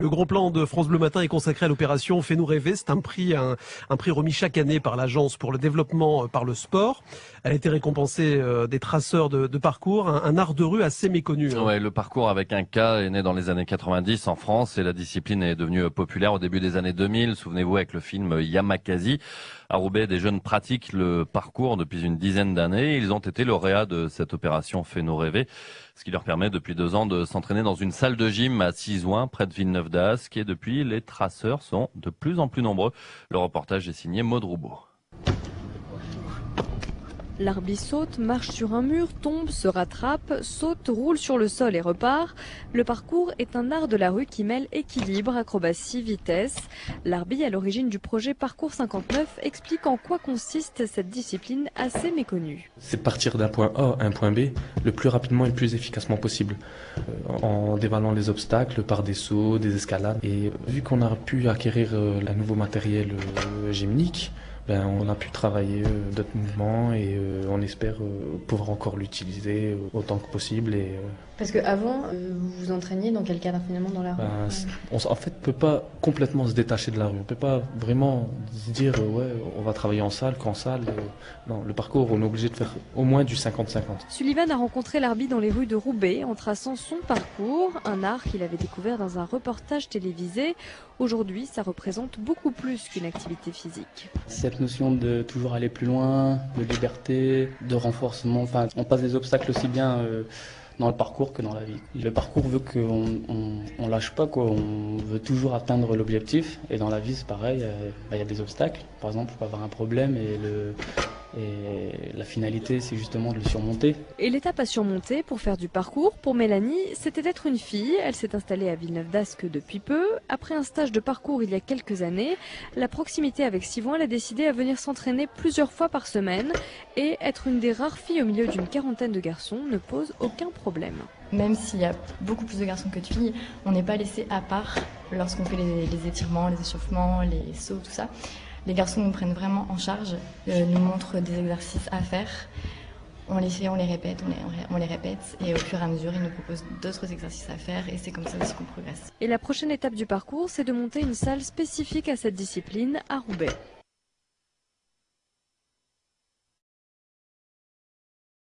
Le gros plan de France Bleu Matin est consacré à l'opération Fais-nous rêver. C'est un prix remis chaque année par l'Agence pour le développement par le sport. Elle a été récompensée des traceurs de parcours, un art de rue assez méconnu. Ouais, le parcours avec un K est né dans les années 90 en France et la discipline est devenue populaire au début des années 2000. Souvenez-vous avec le film Yamakasi. À Roubaix, des jeunes pratiquent le parcours depuis une dizaine d'années. Ils ont été lauréats de cette opération Fais-nous rêver, ce qui leur permet depuis 2 ans de s'entraîner dans une salle de gym à Sizouin, près de Villeneuve-d'Ascq. Et depuis, les traceurs sont de plus en plus nombreux. Le reportage est signé Maud Roubaud. L'arbi saute, marche sur un mur, tombe, se rattrape, saute, roule sur le sol et repart. Le parcours est un art de la rue qui mêle équilibre, acrobatie, vitesse. L'arbi, à l'origine du projet Parcours 59, explique en quoi consiste cette discipline assez méconnue. C'est partir d'un point A à un point B le plus rapidement et le plus efficacement possible, en dévalant les obstacles par des sauts, des escalades. Et vu qu'on a pu acquérir un nouveau matériel gymnique, on a pu travailler d'autres mouvements et on espère pouvoir encore l'utiliser autant que possible. Parce qu'avant, vous vous entraîniez dans quel cadre finalement dans la rue? On en fait peut pas complètement se détacher de la rue. On peut pas vraiment se dire ouais, on va travailler en salle qu'en salle. Non, le parcours, on est obligé de faire au moins du 50-50. Sullivan a rencontré l'arbi dans les rues de Roubaix en traçant son parcours, un art qu'il avait découvert dans un reportage télévisé. Aujourd'hui, ça représente beaucoup plus qu'une activité physique. Cette notion de toujours aller plus loin, de liberté, de renforcement, enfin, on passe des obstacles aussi bien dans le parcours que dans la vie. Le parcours veut qu'on lâche pas, quoi. On veut toujours atteindre l'objectif. Et dans la vie, c'est pareil, il y a des obstacles. Par exemple, on peut avoir un problème et la finalité, c'est justement de le surmonter. Et l'étape à surmonter pour faire du parcours, pour Mélanie, c'était d'être une fille. Elle s'est installée à Villeneuve-d'Ascq depuis peu. Après un stage de parcours il y a quelques années, la proximité avec Sizouin, elle a décidé à venir s'entraîner plusieurs fois par semaine. Et être une des rares filles au milieu d'une quarantaine de garçons ne pose aucun problème. Même s'il y a beaucoup plus de garçons que de filles, on n'est pas laissé à part lorsqu'on fait les étirements, les échauffements, les sauts, tout ça. Les garçons nous prennent vraiment en charge, nous montrent des exercices à faire. On les fait, on les répète, on les répète. Et au fur et à mesure, ils nous proposent d'autres exercices à faire. Et c'est comme ça aussi qu'on progresse. Et la prochaine étape du parcours, c'est de monter une salle spécifique à cette discipline à Roubaix.